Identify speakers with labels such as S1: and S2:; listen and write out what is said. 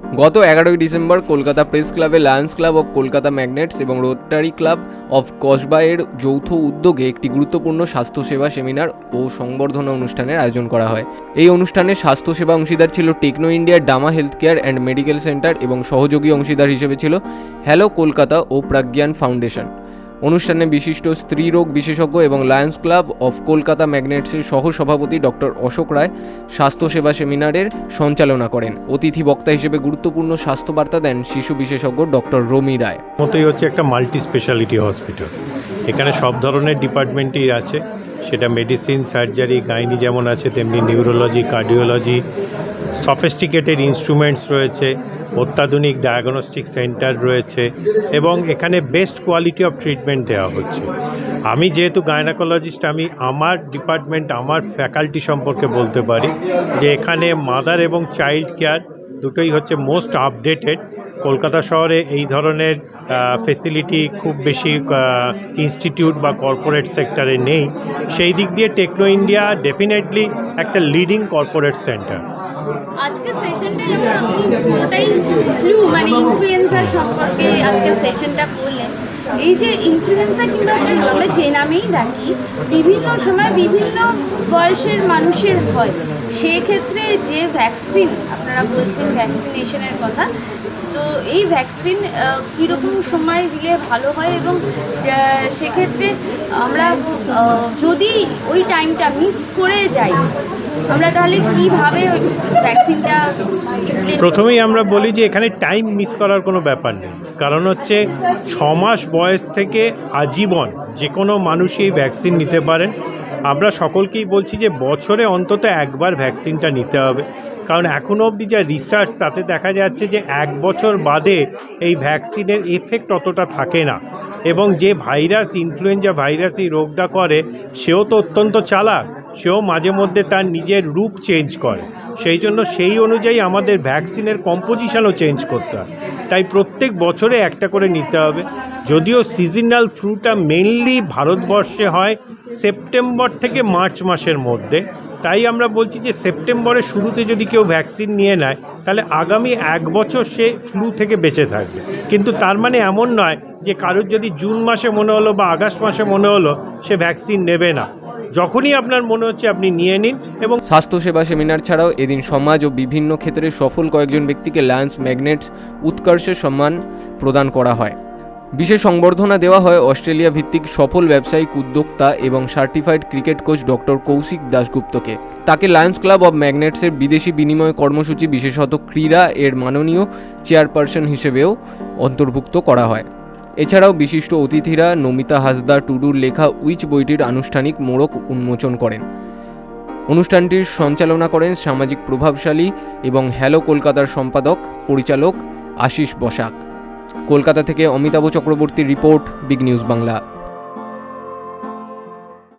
S1: গত 11ই December Kolkata press ক্লাবে Lions club of Kolkata magnets এবং রোটারি ক্লাব অফ কসবা এর যৌথ উদ্যোগে একটি গুরুত্বপূর্ণ স্বাস্থ্যসেবা সেমিনার ও সংবর্ধনা অনুষ্ঠানের আয়োজন করা হয়। এই অনুষ্ঠানে স্বাস্থ্যসেবা অংশীদার ছিল টেকনো ইন্ডিয়ার Dama health care and medical centre এবং সহযোগী অংশীদার হিসেবে ছিল হ্যালো কলকাতা ও প্রাজ্ঞান ফাউন্ডেশন। অনুষ্ঠানে বিশিষ্ট স্ত্রীরোগ বিশেষজ্ঞ এবং লায়ন্স ক্লাব অফ কলকাতা ম্যাগনেটসের সহ সভাপতি ডক্টর অশোক রায় স্বাস্থ্যসেবা সেমিনারের সঞ্চালনা করেন। অতিথি বক্তা হিসেবে গুরুত্বপূর্ণ স্বাস্থ্য বার্তা দেন শিশু বিশেষজ্ঞ ডক্টর রমি রায়।
S2: মতোই হচ্ছে একটা মাল্টি স্পেশালিটি হসপিটাল। এখানে সব ধরনের ডিপার্টমেন্টই আছে, সেটা মেডিসিন, সার্জারি, গাইনি যেমন আছে তেমনি নিউরোলজি, কার্ডিওলজি, সফিস্টিকেটেড ইনস্ট্রুমেন্টস রয়েছে, অত্যাধুনিক ডায়াগনস্টিক সেন্টার রয়েছে এবং এখানে বেস্ট কোয়ালিটি অফ ট্রিটমেন্ট দেওয়া হচ্ছে। আমি যেহেতু গাইনোকোলজিস্ট, আমি আমার ডিপার্টমেন্ট, আমার ফ্যাকাল্টি সম্পর্কে বলতে পারি যে এখানে মাদার এবং চাইল্ড কেয়ার দুটোই হচ্ছে মোস্ট আপডেটেড। কলকাতা শহরে এই ধরনের ফেসিলিটি খুব বেশি ইনস্টিটিউট বা কর্পোরেট সেক্টরে নেই। সেই দিক দিয়ে টেকনো ইন্ডিয়া ডেফিনেটলি একটা লিডিং কর্পোরেট সেন্টার।
S3: আজকে সেশনটা আপনি পুরোটাই ফ্লু মানে ইনফ্লুয়েন্সার সম্পর্কে আজকে সেশনটা করলেন। এই যে ইনফ্লুয়েন্সার কিংবা আমরা যে নামেই ডাকি, বিভিন্ন সময় বিভিন্ন বয়সের মানুষের হয়, সেক্ষেত্রে যে ভ্যাকসিন আপনারা বলছেন ভ্যাকসিনেশনের কথা, তো এই ভ্যাকসিন কীরকম সময় দিলে ভালো হয় এবং সেক্ষেত্রে আমরা যদি ওই টাইমটা মিস করে যাই আমরা তাহলে কীভাবে ভ্যাকসিনটা?
S2: প্রথমেই আমরা বলি যে এখানে টাইম মিস করার কোনো ব্যাপার নেই, কারণ হচ্ছে 6 মাস বয়স থেকে আজীবন যে কোনো মানুষই এই ভ্যাকসিন নিতে পারেন। আমরা সকলকেই বলছি যে বছরে অন্তত একবার ভ্যাকসিনটা নিতে হবে, কারণ এখনও অবধি যা রিসার্চ তাতে দেখা যাচ্ছে যে 1 বছর বাদে এই ভ্যাকসিনের এফেক্ট অতটা থাকে না। এবং যে ভাইরাস, ইনফ্লুয়েঞ্জা ভাইরাস এই রোগটা করে, সেও তো অত্যন্ত চালাক, সেও মাঝে মধ্যে তার নিজের রূপ চেঞ্জ করে। সেই জন্য সেই অনুযায়ী আমাদের ভ্যাকসিনের কম্পোজিশনও চেঞ্জ করতে হয়। তাই প্রত্যেক বছরে একটা করে নিতে হবে। যদিও সিজনাল ফ্লুটা মেইনলি ভারতবর্ষে হয় সেপ্টেম্বর থেকে মার্চ মাসের মধ্যে, তাই আমরা বলছি যে সেপ্টেম্বরের শুরুতে যদি কেউ ভ্যাকসিন নিয়ে নেয় তাহলে আগামী 1 বছর সে ফ্লু থেকে বেঁচে থাকবে। কিন্তু তার মানে এমন নয় যে কারোর যদি জুন মাসে মনে হলো বা আগস্ট মাসে মনে হলো সে ভ্যাকসিন নেবে না। যখনই আপনার মনে হচ্ছে আপনি নিয়ে নিন। এবং
S1: স্বাস্থ্যসেবা সেমিনার ছাড়াও এদিন সমাজ ও বিভিন্ন ক্ষেত্রে সফল কয়েকজন ব্যক্তিকে লায়ন্স ম্যাগনেটস উৎকর্ষের সম্মান প্রদান করা হয়। বিশেষ সংবর্ধনা দেওয়া হয় অস্ট্রেলিয়া ভিত্তিক সফল ব্যবসায়িক উদ্যোক্তা এবং certified cricket coach doctor Kaushik দাশগুপ্তকে। তাকে লায়ন্স ক্লাব অব ম্যাগনেটসের বিদেশি বিনিময় কর্মসূচি বিশেষত ক্রীড়া এর মাননীয় চেয়ারপারসন হিসেবেও অন্তর্ভুক্ত করা হয়। এছাড়াও বিশিষ্ট অতিথিরা নমিতা হাসদা টুডুর লেখা উইচ বইটির আনুষ্ঠানিক মোড়ক উন্মোচন করেন। অনুষ্ঠানটির সঞ্চালনা করেন সামাজিক প্রভাবশালী এবং হ্যালো কলকাতার সম্পাদক পরিচালক আশিস বসাক। কলকাতা থেকে অমিতাভ চক্রবর্তীর রিপোর্ট, বিগ নিউজ বাংলা।